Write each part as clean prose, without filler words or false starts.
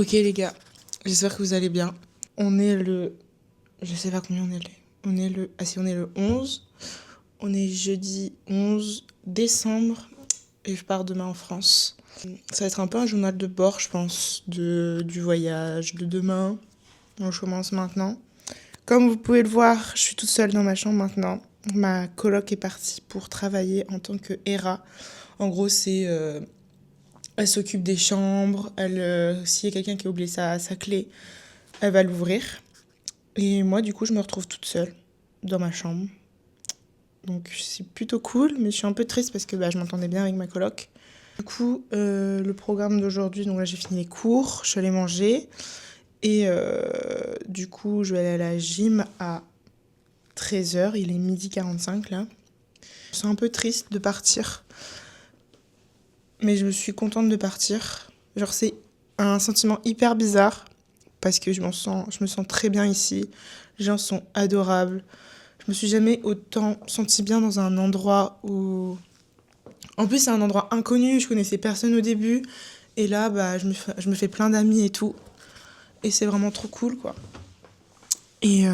Ok les gars, j'espère que vous allez bien. On est le... Je sais pas combien on est. On est le... Ah si, on est le 11. On est jeudi 11 décembre et je pars demain en France. Ça va être un peu un journal de bord, je pense, du voyage de demain. Donc je commence maintenant. Comme vous pouvez le voir, je suis toute seule dans ma chambre maintenant. Ma coloc est partie pour travailler en tant que ERA. En gros, c'est... elle s'occupe des chambres. S'il y a quelqu'un qui a oublié sa clé, elle va l'ouvrir. Et moi, du coup, je me retrouve toute seule dans ma chambre. Donc, c'est plutôt cool, mais je suis un peu triste parce que je m'entendais bien avec ma coloc. Du coup, le programme d'aujourd'hui, donc là, j'ai fini les cours, je suis allée manger. Et du coup, je vais aller à la gym à 13h. Il est 12h45 là. Je suis un peu triste de partir. Mais je suis contente de partir. Genre, c'est un sentiment hyper bizarre. Parce que je me sens très bien ici. Les gens sont adorables. Je me suis jamais autant sentie bien dans un endroit où... En plus, c'est un endroit inconnu, je connaissais personne au début. Et là, je me fais plein d'amis et tout. Et c'est vraiment trop cool, quoi. Et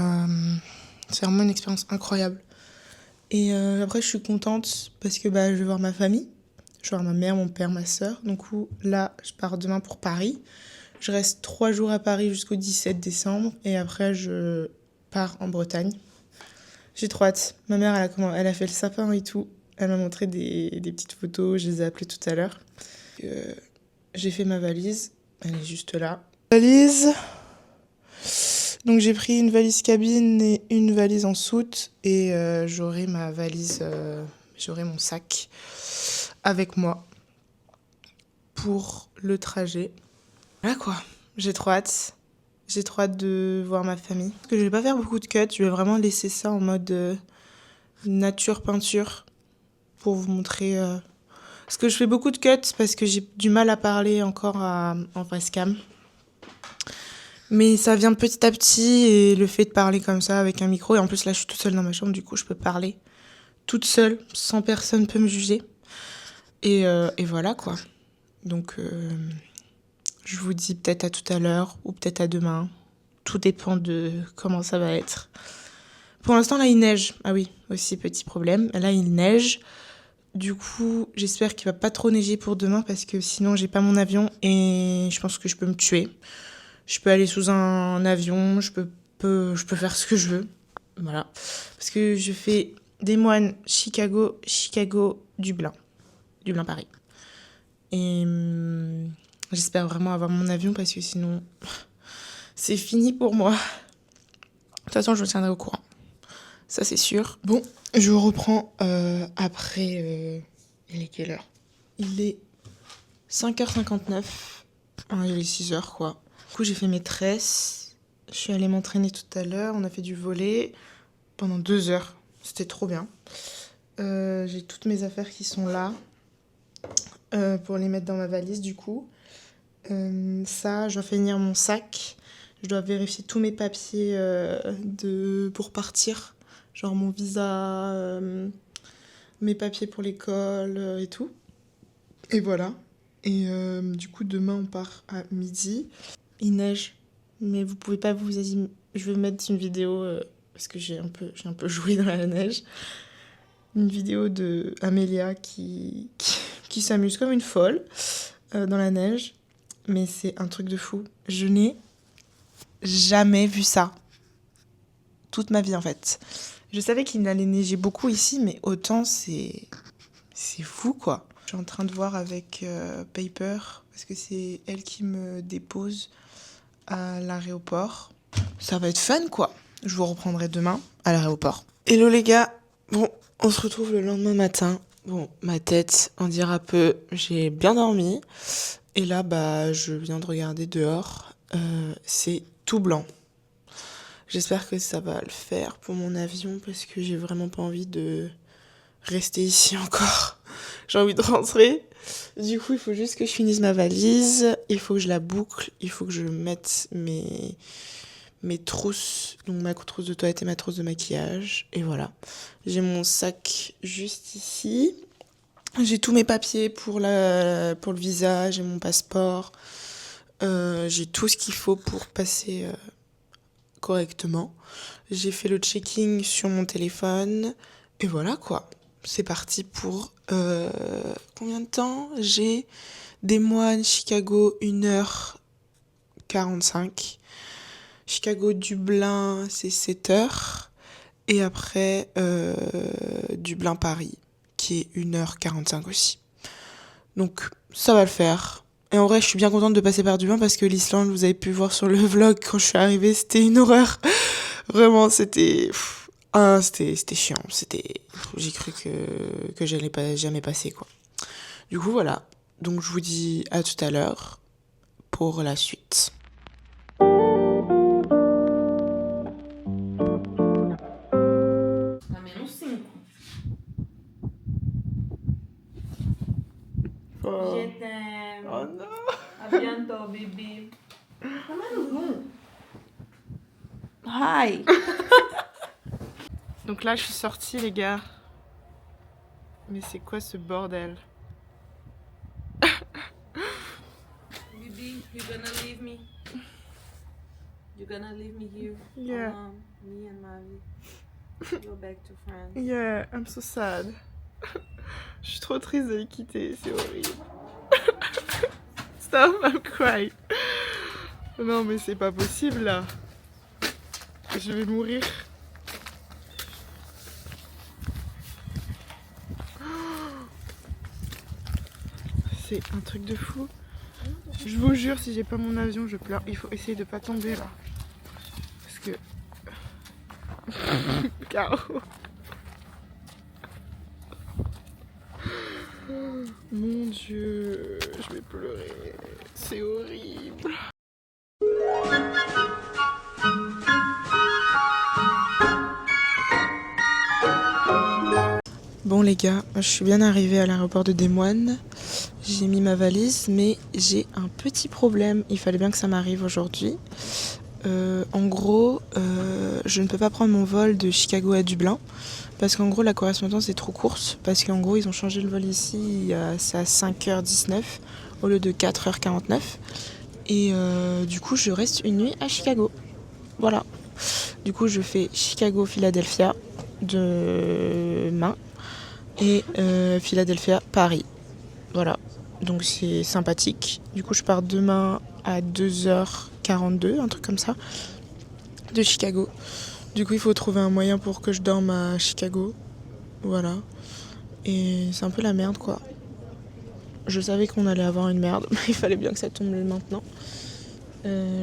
c'est vraiment une expérience incroyable. Et après, je suis contente parce que je vais voir ma famille. Je vais voir ma mère, mon père, ma soeur. Donc là, je pars demain pour Paris. Je reste 3 jours à Paris jusqu'au 17 décembre. Et après, je pars en Bretagne. J'ai trop hâte. Ma mère, elle a fait le sapin et tout. Elle m'a montré des petites photos. Je les ai appelées tout à l'heure. J'ai fait ma valise. Elle est juste là. Valise. Donc j'ai pris une valise cabine et une valise en soute. Et j'aurai ma valise... j'aurai mon sac avec moi pour le trajet. Voilà quoi. J'ai trop hâte. J'ai trop hâte de voir ma famille. Parce que je vais pas faire beaucoup de cuts. Je vais vraiment laisser ça en mode nature peinture pour vous montrer. Parce que je fais beaucoup de cuts parce que j'ai du mal à parler encore en face cam. Mais ça vient petit à petit et le fait de parler comme ça avec un micro. Et en plus là je suis toute seule dans ma chambre, du coup je peux parler toute seule sans personne peut me juger. Et voilà quoi. Donc je vous dis peut-être à tout à l'heure ou peut-être à demain. Tout dépend de comment ça va être. Pour l'instant là il neige. Ah oui, aussi petit problème. Là il neige. Du coup, j'espère qu'il va pas trop neiger pour demain parce que sinon j'ai pas mon avion et je pense que je peux me tuer. Je peux aller sous un avion, je peux faire ce que je veux. Voilà. Parce que je fais des moines Chicago, Dublin. Dublin, Paris. Et j'espère vraiment avoir mon avion parce que sinon, c'est fini pour moi. De toute façon, je vous tiendrai au courant. Ça, c'est sûr. Bon, je reprends après... Il est quelle heure ? Il est 5h59. Il est 6h, quoi. Du coup, j'ai fait mes tresses. Je suis allée m'entraîner tout à l'heure. On a fait du volley pendant 2 heures. C'était trop bien. J'ai toutes mes affaires qui sont là pour les mettre dans ma valise, du coup. Ça, je dois finir mon sac. Je dois vérifier tous mes papiers pour partir. Genre mon visa, mes papiers pour l'école et tout. Et voilà. Et du coup, demain, on part à midi. Il neige, mais vous pouvez pas vous... Je vais mettre une vidéo, parce que j'ai un peu joué dans la neige. Une vidéo de Amélia qui s'amuse comme une folle dans la neige. Mais c'est un truc de fou. Je n'ai jamais vu ça. Toute ma vie, en fait. Je savais qu'il allait neiger beaucoup ici, mais autant c'est fou, quoi. Je suis en train de voir avec Paper, parce que c'est elle qui me dépose à l'aéroport. Ça va être fun, quoi. Je vous reprendrai demain à l'aéroport. Hello les gars. Bon, on se retrouve le lendemain matin. Bon, ma tête en dira peu. J'ai bien dormi. Et là, je viens de regarder dehors. C'est tout blanc. J'espère que ça va le faire pour mon avion parce que j'ai vraiment pas envie de rester ici encore. J'ai envie de rentrer. Du coup, il faut juste que je finisse ma valise. Il faut que je la boucle. Il faut que je mette mes trousses. Donc ma trousse de toilette et ma trousse de maquillage. Et voilà. J'ai mon sac juste ici. J'ai tous mes papiers pour le visa. J'ai mon passeport. J'ai tout ce qu'il faut pour passer correctement. J'ai fait le checking sur mon téléphone. Et voilà quoi. C'est parti pour combien de temps? J'ai des moines, Chicago, 1h45. Chicago, Dublin, c'est 7h. Et après, Dublin, Paris, qui est 1h45 aussi. Donc, ça va le faire. Et en vrai, je suis bien contente de passer par Dublin parce que l'Islande, vous avez pu voir sur le vlog, quand je suis arrivée, c'était une horreur. Vraiment, c'était chiant. J'ai cru que j'allais pas jamais passer, quoi. Du coup, voilà. Donc, je vous dis à tout à l'heure pour la suite. Tá menos 5. Oh. Je t'aime. Oh non. A bientôt, bébé. Tá menos 1. Hi. Donc là, je suis sortie, les gars. Mais c'est quoi ce bordel? Baby, you gonna leave me? You gonna leave me here? Yeah. Me and Mavi. Go back to France. Yeah, I'm so sad. Je suis trop triste de les quitter, c'est horrible. Stop, I'm crying. Non, mais c'est pas possible là. Je vais mourir. C'est un truc de fou. Je vous jure, si j'ai pas mon avion, je pleure. Il faut essayer de pas tomber là. Parce que. Caro. Mon Dieu, je vais pleurer. C'est horrible. Bon les gars, je suis bien arrivée à l'aéroport de Des Moines. J'ai mis ma valise, mais j'ai un petit problème. Il fallait bien que ça m'arrive aujourd'hui. En gros, je ne peux pas prendre mon vol de Chicago à Dublin. Parce qu'en gros, la correspondance est trop courte. Parce qu'en gros, ils ont changé le vol ici. C'est à 5h19 au lieu de 4h49. Et du coup, je reste une nuit à Chicago. Voilà. Du coup, je fais Chicago-Philadelphia demain. Et Philadelphia-Paris. Voilà. Donc c'est sympathique. Du coup, je pars demain à 2h42, un truc comme ça, de Chicago. Du coup, il faut trouver un moyen pour que je dorme à Chicago. Voilà. Et c'est un peu la merde, quoi. Je savais qu'on allait avoir une merde, mais il fallait bien que ça tombe maintenant.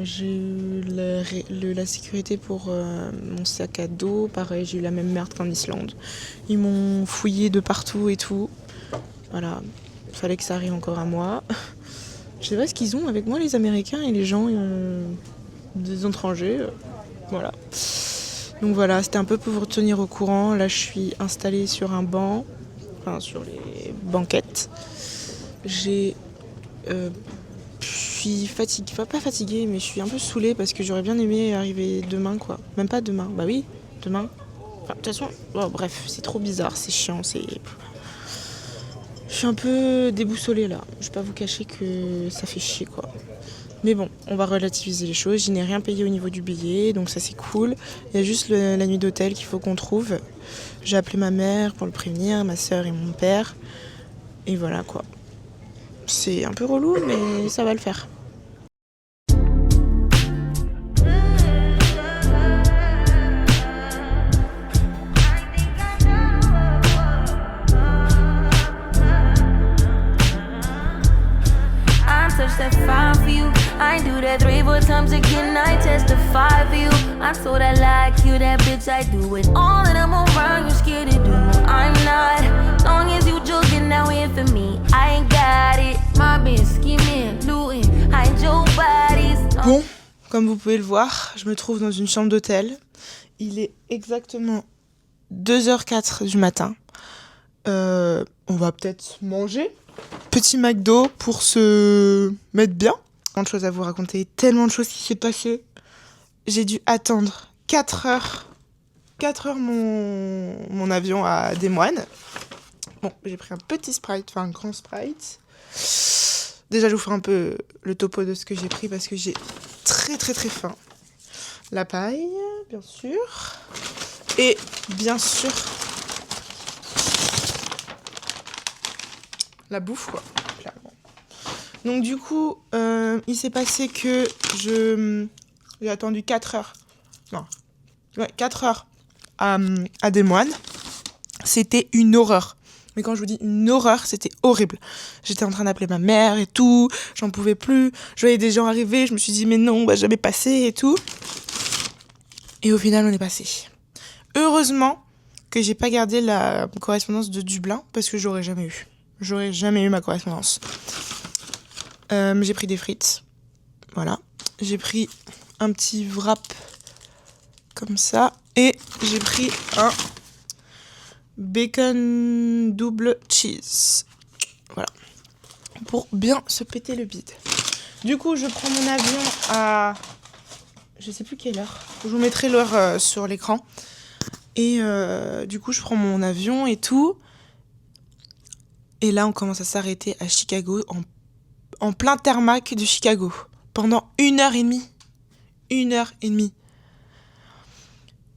J'ai eu la sécurité pour mon sac à dos. Pareil, j'ai eu la même merde qu'en Islande. Ils m'ont fouillé de partout et tout. Voilà. Il fallait que ça arrive encore à moi. Je sais pas ce qu'ils ont avec moi, les Américains et les gens des étrangers. Voilà. Donc voilà, c'était un peu pour vous tenir au courant. Là, je suis installée sur un banc, enfin sur les banquettes. Je suis fatiguée, enfin pas fatiguée, mais je suis un peu saoulée parce que j'aurais bien aimé arriver demain, quoi. Même pas demain, bah oui, demain. Enfin, de toute façon, oh, bref, c'est trop bizarre, c'est chiant, c'est... Je suis un peu déboussolée là. Je vais pas vous cacher que ça fait chier, quoi. Mais bon, on va relativiser les choses. Je n'ai rien payé au niveau du billet, donc ça c'est cool. Il y a juste la nuit d'hôtel qu'il faut qu'on trouve. J'ai appelé ma mère pour le prévenir, ma soeur et mon père. Et voilà quoi. C'est un peu relou, mais ça va le faire. I do that 3-4 times again, I testify for you. I told I like you, that bitch, I do it all that I'm around, you scared to do. I'm not, long as you joking, now in for me, I ain't got it. My bitch scheming, looting, hide your bodies. Bon, comme vous pouvez le voir, je me trouve dans une chambre d'hôtel. Il est exactement 2h04 du matin. On va peut-être manger. Petit McDo pour se mettre bien. Tellement de choses à vous raconter, tellement de choses qui s'est passé. J'ai dû attendre 4 heures. 4 heures mon avion à Des Moines. Bon, j'ai pris un petit Sprite, enfin un grand Sprite. Déjà, je vous ferai un peu le topo de ce que j'ai pris parce que j'ai très très très faim. La paille, bien sûr. Et bien sûr, la bouffe, quoi, clairement. Donc du coup, il s'est passé que j'ai attendu 4 heures. Non. Ouais, 4 heures à Des Moines. C'était une horreur. Mais quand je vous dis une horreur, c'était horrible. J'étais en train d'appeler ma mère et tout. J'en pouvais plus. Je voyais des gens arriver. Je me suis dit, mais non, on va jamais passer et tout. Et au final, on est passé. Heureusement que j'ai pas gardé la correspondance de Dublin parce que j'aurais jamais eu. J'aurais jamais eu ma correspondance. J'ai pris des frites. Voilà. J'ai pris un petit wrap comme ça. Et j'ai pris un bacon double cheese. Voilà. Pour bien se péter le bide. Du coup, je prends mon avion à... Je sais plus quelle heure. Je vous mettrai l'heure sur l'écran. Et du coup, je prends mon avion et tout. Et là, on commence à s'arrêter à Chicago, en plein tarmac de Chicago. Pendant 1h30. 1h30.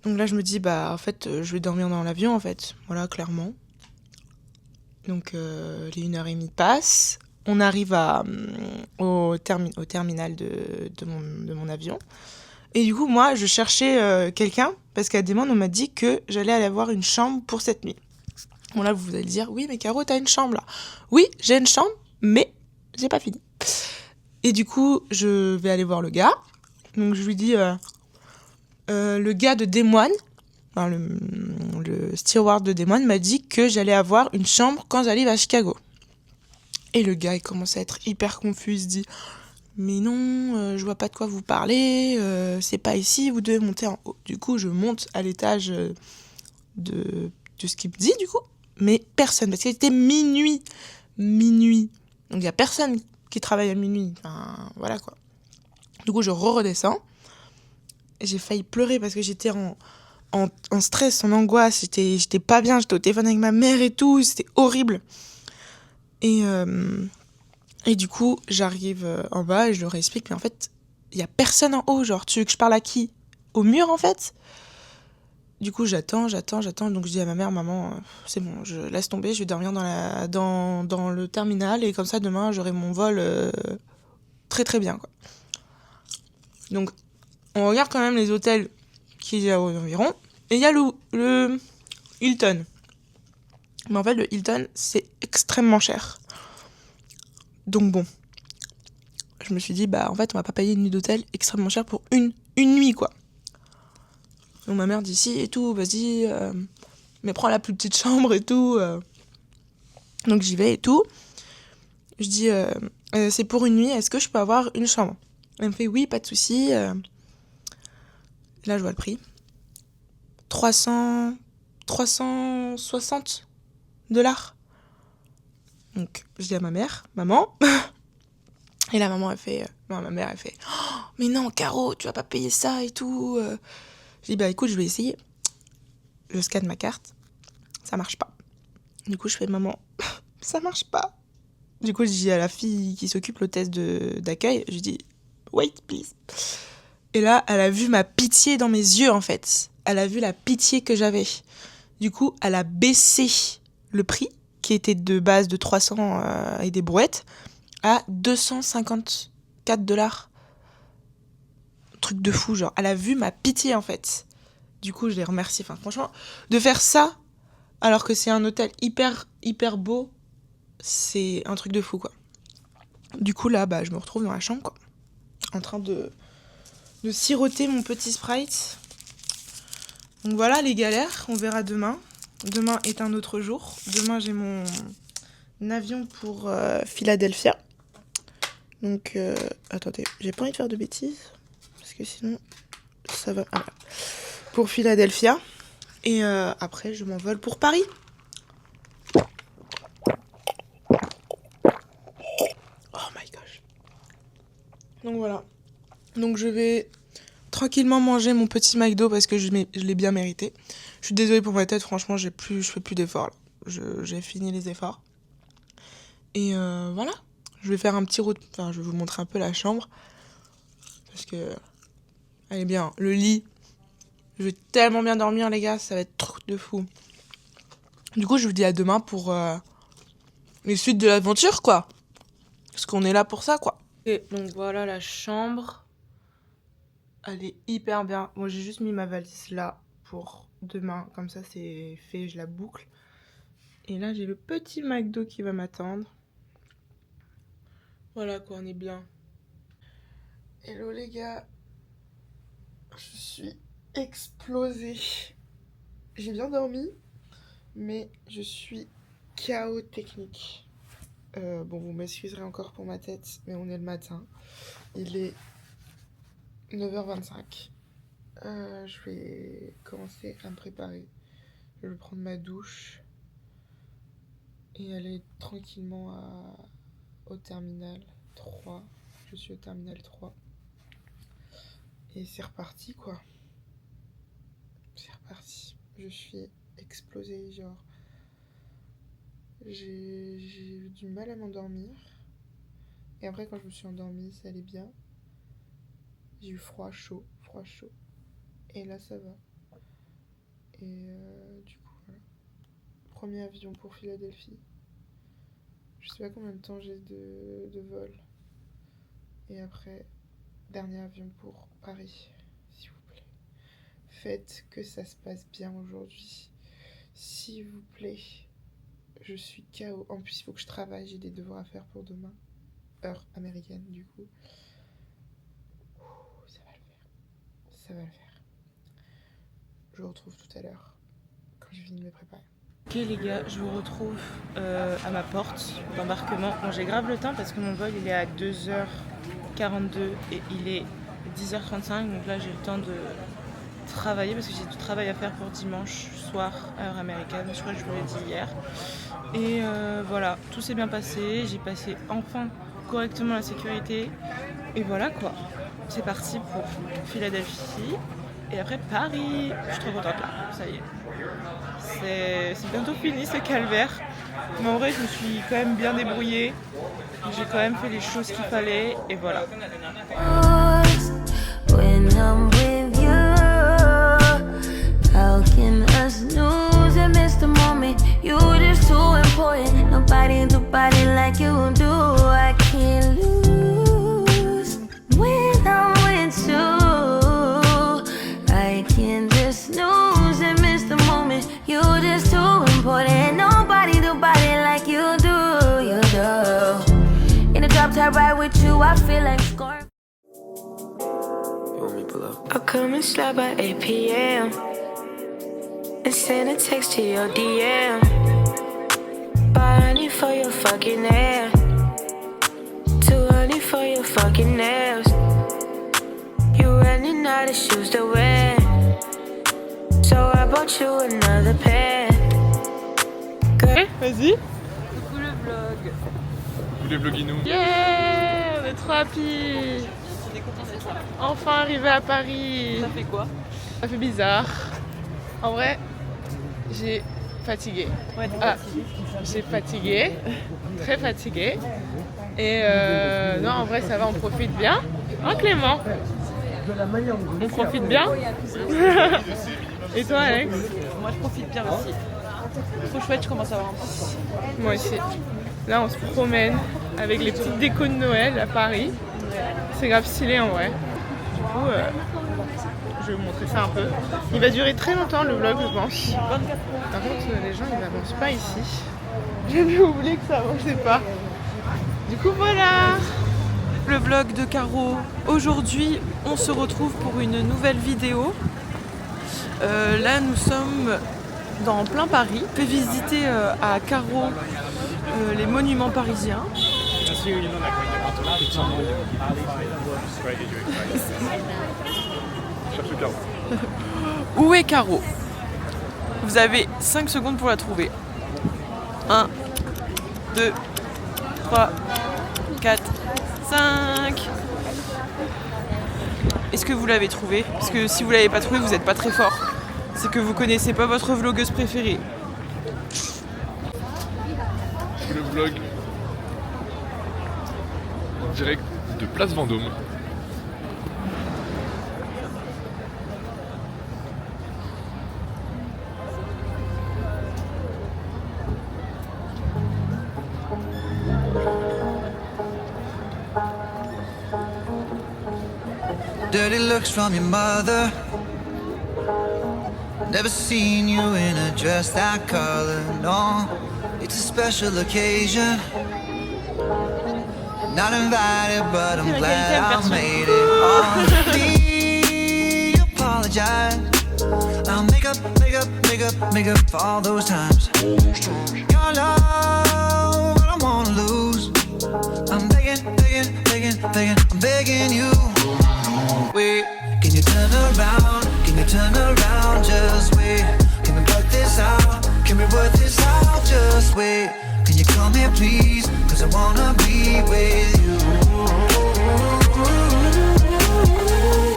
Donc là, je me dis, bah, en fait, je vais dormir dans l'avion, en fait. Voilà, clairement. Donc, les 1h30 passent. On arrive au terminal de mon avion. Et du coup, moi, je cherchais quelqu'un, parce qu'à Des Moines, on m'a dit que j'allais aller avoir une chambre pour cette nuit. Bon, là, vous allez dire, oui, mais Caro, t'as une chambre, là. Oui, j'ai une chambre, mais j'ai pas fini. Et du coup, je vais aller voir le gars. Donc, je lui dis... le gars de Des Moines, enfin, le steward de Des Moines m'a dit que j'allais avoir une chambre quand j'arrive à Chicago. Et le gars, il commence à être hyper confus, il se dit « Mais non, je vois pas de quoi vous parlez, c'est pas ici, vous devez monter en haut. » Du coup, je monte à l'étage de ce qu'il me dit, du coup, mais personne, parce qu'il était minuit. Donc, il y a personne qui travaille à minuit, enfin, voilà quoi. Du coup, je redescends. J'ai failli pleurer parce que j'étais en stress, en angoisse. J'étais pas bien, j'étais au téléphone avec ma mère et tout. C'était horrible. Et du coup, j'arrive en bas et je leur explique. Mais en fait, il y a personne en haut. Genre, tu veux que je parle à qui ? Au mur, en fait ? Du coup, j'attends. Donc, je dis à ma mère, maman, c'est bon, je laisse tomber. Je vais dormir dans le terminal. Et comme ça, demain, j'aurai mon vol très, très bien, quoi. Donc, on regarde quand même les hôtels qu'il y a aux environs. Et il y a le Hilton. Mais en fait, le Hilton, c'est extrêmement cher. Donc bon. Je me suis dit, bah en fait, on va pas payer une nuit d'hôtel extrêmement cher pour une nuit, quoi. Donc ma mère dit, si et tout, vas-y, mais prends la plus petite chambre et tout. Donc j'y vais et tout. Je dis, c'est pour une nuit, est-ce que je peux avoir une chambre ? Elle me fait, oui, pas de souci. Là, je vois le prix. 360 $. Donc, je dis à ma mère, maman. Et la maman, elle fait... Non, ma mère, elle fait, oh, mais non, Caro, tu vas pas payer ça et tout. Je dis, bah écoute, je vais essayer. Je scanne ma carte. Ça marche pas. Du coup, je fais, maman, ça marche pas. Du coup, je dis à la fille qui s'occupe, l'hôtesse d'accueil, je dis, wait, please. Et là, elle a vu ma pitié dans mes yeux, en fait. Elle a vu la pitié que j'avais. Du coup, elle a baissé le prix, qui était de base de 300 et des brouettes, à 254 $. Un truc de fou, genre. Elle a vu ma pitié, en fait. Du coup, je l'ai remerciée. Enfin, franchement, de faire ça, alors que c'est un hôtel hyper, hyper beau, c'est un truc de fou, quoi. Du coup, là, bah, je me retrouve dans la chambre, quoi. En train de siroter mon petit Sprite. Donc voilà les galères, on verra demain. Demain est un autre jour. Demain j'ai mon avion pour Philadelphia. Donc attendez, j'ai pas envie de faire de bêtises parce que sinon ça va. Ah, voilà. Pour Philadelphia et après je m'envole pour Paris. Oh my gosh. Donc voilà. Donc je vais tranquillement manger mon petit McDo parce que je l'ai bien mérité. Je suis désolée pour ma tête, franchement, je fais plus d'efforts là. J'ai fini les efforts. Et voilà, Je vais faire un petit road... Enfin, je vais vous montrer un peu la chambre. Parce que... Elle est bien. Le lit. Je vais tellement bien dormir, les gars. Ça va être trop de fou. Du coup, je vous dis à demain pour les suites de l'aventure, quoi. Parce qu'on est là pour ça, quoi. Et donc voilà la chambre. Elle est hyper bien. Moi, j'ai juste mis ma valise là pour demain. Comme ça, c'est fait. Je la boucle. Et là, j'ai le petit McDo qui va m'attendre. Voilà, quoi. On est bien. Hello, les gars. Je suis explosée. J'ai bien dormi. Mais je suis KO technique. Bon, vous m'excuserez encore pour ma tête, mais on est le matin. Il est 9h25. Je vais commencer à me préparer. Je vais prendre ma douche et aller tranquillement au terminal 3. Je suis au terminal 3. Et c'est reparti, quoi. C'est reparti. Je suis explosée, genre... J'ai eu du mal à m'endormir. Et après, quand je me suis endormie, ça allait bien. J'ai eu froid, chaud. Et là, ça va. Et du coup, voilà. Premier avion pour Philadelphie. Je sais pas combien de temps j'ai de vol. Et après, dernier avion pour Paris, s'il vous plaît. Faites que ça se passe bien aujourd'hui. S'il vous plaît. Je suis KO. En plus, il faut que je travaille. J'ai des devoirs à faire pour demain. Heure américaine, du coup. Ça va le faire. Ça va le faire. Je vous retrouve tout à l'heure. Quand j'ai fini de me préparer. Ok, les gars, je vous retrouve à ma porte d'embarquement. Bon, j'ai grave le temps parce que mon vol, il est à 2h42 et il est 10h35. Donc là, j'ai le temps de travailler parce que j'ai du travail à faire pour dimanche soir, heure américaine. Je crois que je vous l'ai dit hier. Et voilà, tout s'est bien passé, j'ai passé enfin correctement la sécurité. Et voilà, quoi, c'est parti pour Philadelphie. Et après Paris, je suis trop contente là, ça y est. C'est bientôt fini ce calvaire. Mais en vrai, je me suis quand même bien débrouillée. J'ai quand même fait les choses qu'il fallait. Et voilà. Nobody do body like you do. I can't lose when I'm with you. I can't just snooze and miss the moment. You're just too important. Nobody do body like you do. You do. In a drop top ride with you, I feel like scorn. You want me to pull up? I'll come and slide by 8 p.m. and send a text to your DM. Honey for your fucking hair, too honey for your fucking nails. You running out of shoes to wear, so I bought you another pair. Hey, vas-y. Coucou le vlog. Coucou les vloguinous. Yeah, on est trop happy. On est content d'être là. Enfin arrivé à Paris. Ça fait quoi? Ça fait bizarre. En vrai, j'ai fatigué. Ouais, j'ai fatigué, très fatigué. Et non, en vrai, ça va, on profite bien. Hein, Clément? On profite bien. Et toi, Alex? Moi, je profite bien aussi. Trop chouette, je commence à avoir un peu. Moi aussi. Là, on se promène avec les petites décos de Noël à Paris. C'est grave stylé, en vrai. Du coup, je vais vous montrer ça un peu. Il va durer très longtemps, le vlog, je pense. Par contre, les gens, ils n'avancent pas ici. J'avais oublié que ça avançait pas. Du coup, voilà. Le vlog de Caro. Aujourd'hui, on se retrouve pour une nouvelle vidéo. Là, nous sommes dans plein Paris. On fait visiter à Caro les monuments parisiens. Où est Caro? Vous avez 5 secondes pour la trouver. 1, 2, 3, 4, 5. Est-ce que vous l'avez trouvé? Parce que si vous l'avez pas trouvé, vous n'êtes pas très fort. C'est que vous connaissez pas votre vlogueuse préférée. Le vlog. direct de Place Vendôme. Dirty looks from your mother. Never seen you in a dress that color, no. It's a special occasion. Not invited, but I'm glad I made it. Oh, me, apologize. I'll make up for all those times. Your love, I don't wanna lose. I'm begging, I'm begging you. Wait, can you turn around? Can you turn around? Just wait. Can we work this out? Can we work this out? Just wait. Can you come here, please? 'Cause I wanna be with you.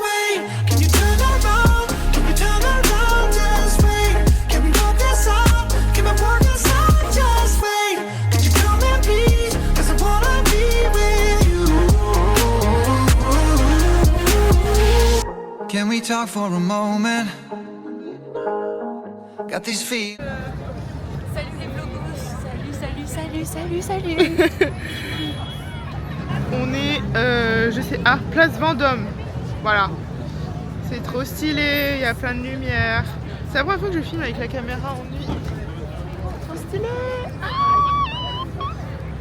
Wait, can you turn around? Can you turn around? Just wait. Can we work this out? Can we work this out? Just wait. Can you come here, please? 'Cause I wanna be with you. Can we talk for a moment? Got these feet. Salut les vlogos. Salut. On est, Place Vendôme. Voilà. C'est trop stylé, il y a plein de lumière. C'est la première fois que je filme avec la caméra en nuit. Trop stylé.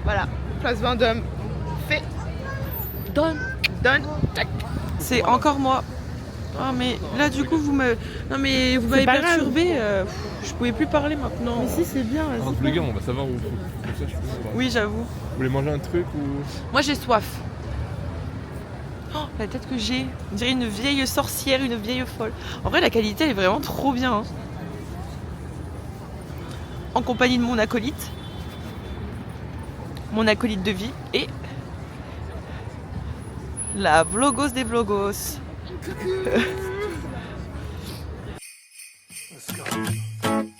Voilà, Place Vendôme. Fait. Done. C'est encore moi. Ah mais là du coup vous m'avez perturbé, je pouvais plus parler maintenant. Mais si, c'est bien, vas-y. Entre les gars, on va savoir où. Comme ça, je peux savoir. Oui, j'avoue. Vous voulez manger un truc ou. Moi j'ai soif. Oh, la tête que j'ai. On dirait une vieille sorcière, une vieille folle. En vrai la qualité elle est vraiment trop bien. Hein. En compagnie de mon acolyte de vie et la vlogos des vlogos.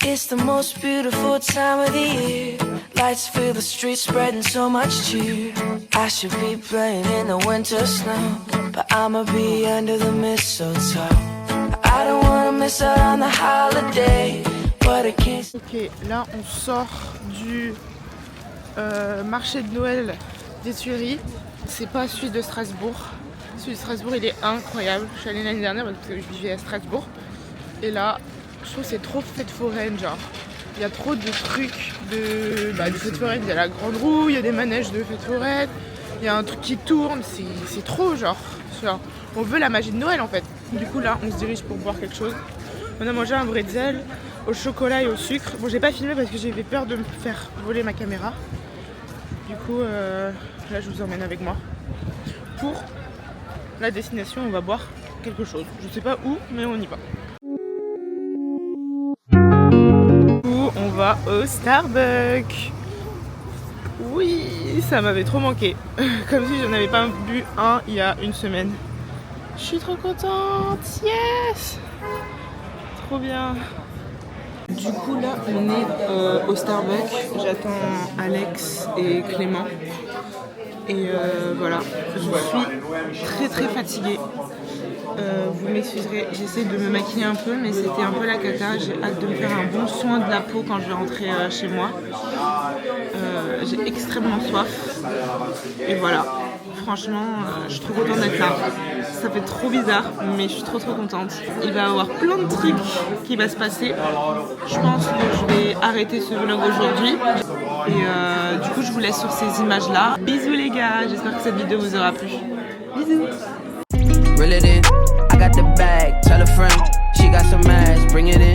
It's the most beautiful time of the year. Lights fill the streets, spreading so much cheer. I should be playing in the winter snow, but I'ma be under the mistletoe. I don't wanna miss out on the holiday, but I can't. Ok, là on sort du marché de Noël des Tuileries. C'est pas celui de Strasbourg. Celui de Strasbourg il est incroyable. Je suis allée l'année dernière parce que je vivais à Strasbourg. Et là, je trouve que c'est trop fête foraine, genre. Il y a trop de trucs de fête foraine. Il y a la grande roue, il y a des manèges de fête foraine. Il y a un truc qui tourne, c'est trop genre. On veut la magie de Noël en fait. Du coup là, on se dirige pour boire quelque chose. On a mangé un bretzel au chocolat et au sucre. Bon, j'ai pas filmé parce que j'avais peur de me faire voler ma caméra. Du coup, là je vous emmène avec moi. Pour la destination, on va boire quelque chose. Je sais pas où, mais on y va. On va au Starbucks. Oui, ça m'avait trop manqué. Comme si je n'avais pas bu un il y a une semaine. Je suis trop contente. Yes. Trop bien. Du coup là on est au Starbucks. J'attends Alex et Clément. Et voilà, je suis très fatiguée. Vous m'excuserez, j'essaie de me maquiller un peu, mais c'était un peu la cata. J'ai hâte de me faire un bon soin de la peau quand je vais rentrer chez moi. J'ai extrêmement soif. Et voilà, franchement, je suis trop contente d'être là. Ça fait trop bizarre, mais je suis trop contente. Il va y avoir plein de trucs qui vont se passer. Je pense que je vais arrêter ce vlog aujourd'hui. Et du coup, je vous laisse sur ces images-là. Bisous les gars, j'espère que cette vidéo vous aura plu. Bisous. Reel it in, I got the bag, tell a friend, she got some ass, bring it in.